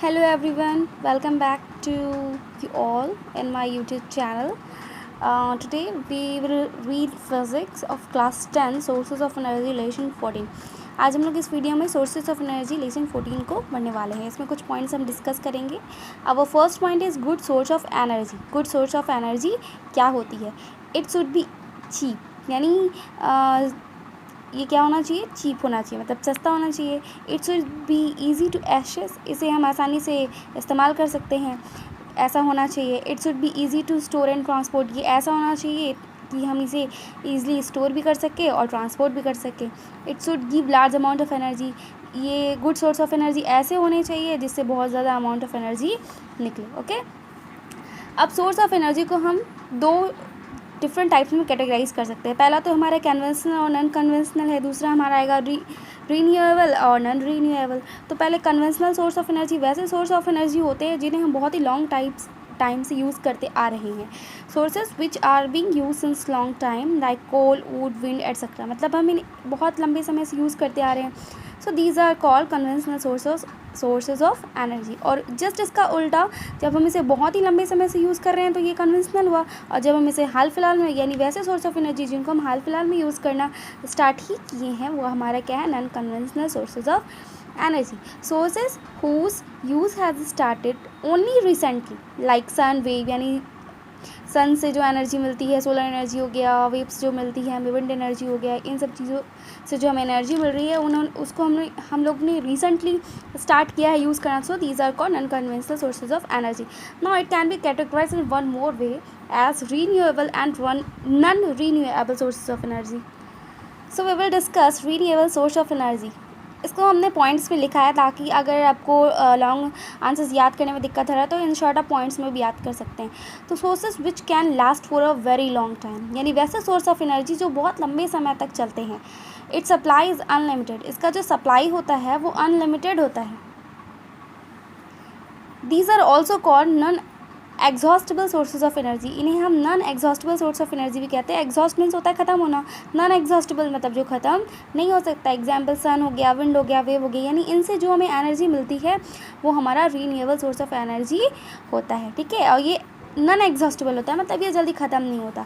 Hello everyone, welcome back to you all in my YouTube channel. Today we will read physics of class 10 sources of energy lesson 14. आज हम लोग इस video में sources of energy lesson 14 को पढ़ने वाले हैं. इसमें कुछ पॉइंट्स हम डिस्कस करेंगे. अब first point is good source of energy. Good source of energy क्या होती है? इट शुड बी चीप, यानी ये क्या होना चाहिए? चीप होना चाहिए, मतलब सस्ता होना चाहिए. It should be easy to access, इसे हम आसानी से इस्तेमाल कर सकते हैं, ऐसा होना चाहिए. It should be easy to store and transport, ये ऐसा होना चाहिए कि हम इसे ईज़िली स्टोर भी कर सकें और ट्रांसपोर्ट भी कर सकें. It should give large amount of energy, ये गुड सोर्स ऑफ एनर्जी ऐसे होने चाहिए जिससे बहुत ज़्यादा अमाउंट ऑफ एनर्जी निकले. ओके, अब सोर्स ऑफ एनर्जी को हम दो डिफरेंट टाइप्स में कैटेगराइज कर सकते हैं. पहला तो हमारा कन्वेंशनल और नॉन कन्वेंशनल है. दूसरा हमारा आएगा रीन्यूएबल और नॉन रीन्यूएबल. तो पहले कन्वेंशनल सोर्स ऑफ एनर्जी वैसे सोर्स ऑफ एनर्जी होते हैं जिन्हें हम बहुत ही लॉन्ग टाइम से यूज़ करते आ रहे हैं. Sources which are being use since long time like coal, wood, wind etcetera, मतलब हम इन्हें बहुत लंबे समय से यूज़ करते आ रहे हैं. So these are called conventional sources of energy. और जस्ट इसका उल्टा, जब हम इसे बहुत ही लंबे समय से यूज़ कर रहे हैं तो ये कन्वेंशनल हुआ, और जब हम इसे हाल फिलहाल में, यानी वैसे सोर्स ऑफ एनर्जी जिनको हम हाल फिलहाल में यूज़ करना स्टार्ट ही किए हैं, वो हमारा क्या है? Non conventional sources of energy. Sources whose use has started only recently like sun wave, यानी सन से जो एनर्जी मिलती है, सोलर एनर्जी हो गया, वेव्स जो मिलती है हमें, विंड एनर्जी हो गया, इन सब चीज़ों से जो हमें एनर्जी मिल रही है उसको हम लोग ने रिसेंटली स्टार्ट किया है यूज़ करना. So these are called non conventional sources of energy. Now it can be categorised in one more way as renewable and non renewable sources of energy. So we will discuss renewable source of energy. इसको हमने points में लिखा है ताकि अगर आपको long answers याद करने में दिक्कत हो रहा है तो इन शॉर्ट आप पॉइंट्स में भी याद कर सकते हैं. तो sources which can last for a very long time, यानी वैसे सोर्स ऑफ एनर्जी जो बहुत लंबे समय तक चलते हैं. इट सप्लाई इज़ अनलिमिटेड, इसका जो सप्लाई होता है वो अनलिमिटेड होता है. These are also called non exhaustible sources of energy. इन्हें हम non exhaustible source of energy भी कहते हैं. एग्जॉस्ट मीन्स होता है ख़त्म होना, नॉन एग्जॉस्टेबल मतलब जो ख़त्म नहीं हो सकता. एग्जाम्पल सन हो गया, विंड हो गया, वेव हो गया, यानी इनसे जो हमें एनर्जी मिलती है वो हमारा रीन्यूएबल सोर्स ऑफ एनर्जी होता है. ठीक है, और ये नॉन एग्जॉस्टेबल होता है, मतलब ये जल्दी ख़त्म नहीं होता.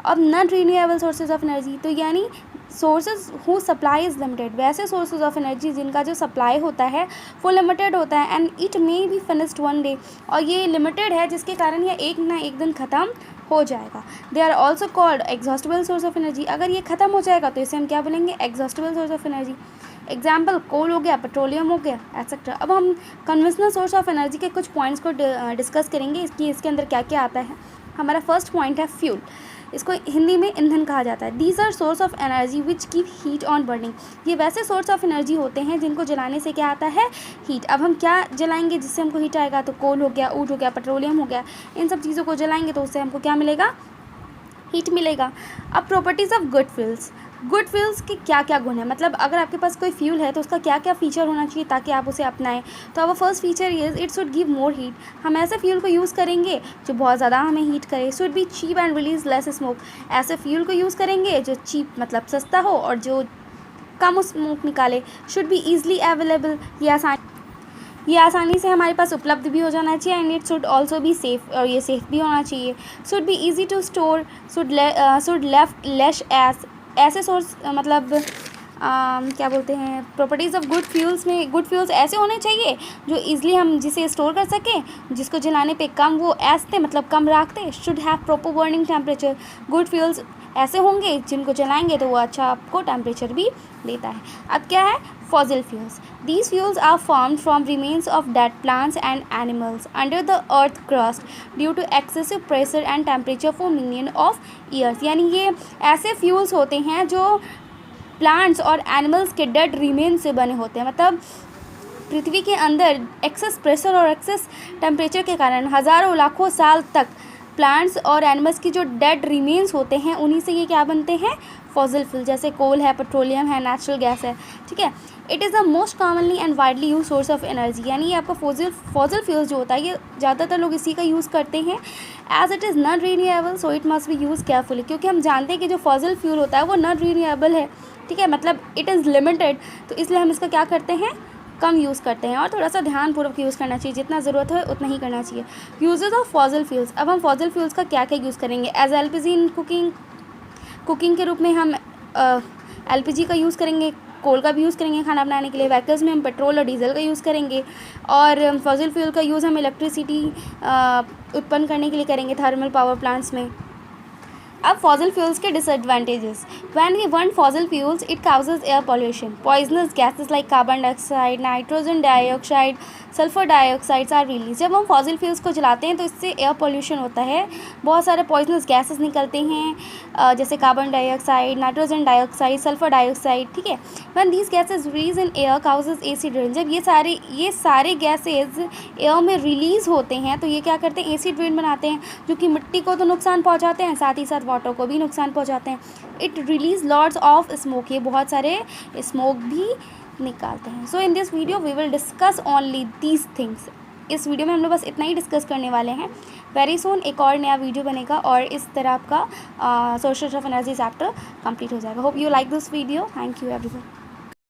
अब non renewable sources of energy, तो यानी sources who supply is limited, वैसे सोर्सेज ऑफ एनर्जी जिनका जो सप्लाई होता है वो लिमिटेड होता है. And it may be finished one day, और ये लिमिटेड है जिसके कारण ये एक ना एक दिन ख़त्म हो जाएगा. They are also called exhaustible source of energy. अगर ये ख़त्म हो जाएगा तो इसे हम क्या बोलेंगे? Exhaustible source of energy. Example coal हो गया, पेट्रोलियम हो गया, एट्सेट्रा. अब हम कन्वेंशनल सोर्स ऑफ एनर्जी के कुछ पॉइंट्स को डिस्कस करेंगे, इसके अंदर क्या क्या आता है. हमारा फर्स्ट पॉइंट है फ्यूल. इसको हिंदी में ईंधन कहा जाता है. These are source of energy which keep heat on burning. ये वैसे सोर्स ऑफ एनर्जी होते हैं जिनको जलाने से क्या आता है? हीट. अब हम क्या जलाएंगे जिससे हमको हीट आएगा? तो कोल हो गया, ऊट हो गया, पेट्रोलियम हो गया, इन सब चीज़ों को जलाएंगे तो उससे हमको क्या मिलेगा? हीट मिलेगा. अब properties of good fuels. Good fuels के क्या क्या गुण है, मतलब अगर आपके पास कोई फ्यूल है तो उसका क्या क्या फीचर होना चाहिए ताकि आप उसे अपनाएं. तो अब first feature is it should give more heat. हम ऐसे फ्यूल को यूज़ करेंगे जो बहुत ज़्यादा हमें हीट करे. Should be cheap and release less smoke. ऐसे फ्यूल को यूज़ करेंगे जो चीप मतलब सस्ता हो और जो कम स्मोक निकाले. शुड बी ईजिली अवेलेबल, ये आसानी से हमारे पास उपलब्ध भी हो जाना चाहिए. And it should also be safe, और ये सेफ़ भी होना चाहिए. Should be easy to store, should left less ash. ऐसे सोर्स मतलब क्या बोलते हैं, प्रॉपर्टीज़ ऑफ गुड फ्यूल्स में गुड फ्यूल्स ऐसे होने चाहिए जो ईज़िली हम जिसे स्टोर कर सकें, जिसको जलाने पे कम वो ऐसते मतलब कम राखते. Should have proper burning temperature. Good fuels ऐसे होंगे जिनको जलाएंगे तो वो अच्छा आपको टेम्परेचर भी देता है. अब क्या है? Fossil fuels. These fuels are formed from remains of dead plants and animals under the earth crust due to excessive pressure and temperature for millions of years. यानी ये ऐसे फ्यूल्स होते हैं जो प्लांट्स और एनिमल्स के डेड रिमेन से बने होते हैं. मतलब पृथ्वी के अंदर एक्सेस प्रेशर और एक्सेस टेम्परेचर के कारण हज़ारों लाखों साल तक प्लांट्स और एनिमल्स की जो डेड रिमेन्स होते हैं उन्हीं से ये क्या बनते हैं? Fossil fuel. जैसे कोल है, पेट्रोलियम है, नेचुरल गैस है. ठीक है, it is the most commonly and widely use source of energy. यानी ये आपका फॉसिल फ्यूल्स जो होता है ये ज़्यादातर लोग इसी का यूज़ करते हैं. As it is non renewable so it must be use carefully. क्योंकि हम जानते हैं कि जो फॉसिल फ्यूल होता है वो नॉन रीन्यूएबल है. ठीक है, मतलब इट इज़ लिमिटेड, तो इसलिए हम इसका क्या करते हैं? कम यूज़ करते हैं और थोड़ा सा ध्यानपूर्वक यूज़ करना चाहिए, जितना ज़रूरत है उतना ही करना चाहिए। यूजेस ऑफ फॉसिल फ्यूल्स, अब हम फॉसिल फ्यूल्स का क्या क्या यूज़ करेंगे। एज एलपीजी इन कुकिंग के रूप में हम एलपीजी का यूज़ करेंगे, कोल का भी यूज़ करेंगे खाना बनाने के लिए। व्हीकल्स में हम पेट्रोल और डीजल का यूज़ करेंगे, और फॉसिल फ्यूल का यूज़ हम इलेक्ट्रिसिटी उत्पन्न करने के लिए करेंगे थर्मल पावर प्लांट्स में। अब फॉसिल फ्यूल्स के disadvantages. When we burn fossil fuels it causes air pollution, poisonous gases like carbon dioxide, nitrogen dioxide, sulphur dioxides are release. जब हम फॉसिल फ्यूल्स को जलाते हैं तो इससे एयर पॉल्यूशन होता है, बहुत सारे पॉइजनस गैसेस निकलते हैं, जैसे carbon dioxide, nitrogen dioxide, sulphur dioxide, ठीक है। When these gases release in air causes acid rain, जब ये सारे गैसेज एयर में रिलीज़ होते हैं तो ये क्या करते हैं, एसिड रेन बनाते हैं, जो कि मिट्टी को तो नुकसान पहुंचाते हैं, साथ ही साथ वाटर को भी नुकसान पहुंचाते हैं। It release lots of smoke, ये बहुत सारे स्मोक भी निकालते हैं। So in this video we will discuss only these things. इस वीडियो में हम लोग बस इतना ही डिस्कस करने वाले हैं। वेरी सून एक और नया वीडियो बनेगा और इस तरह आपका sources of energy chapter complete हो जाएगा। Hope you like this video. Thank you everyone.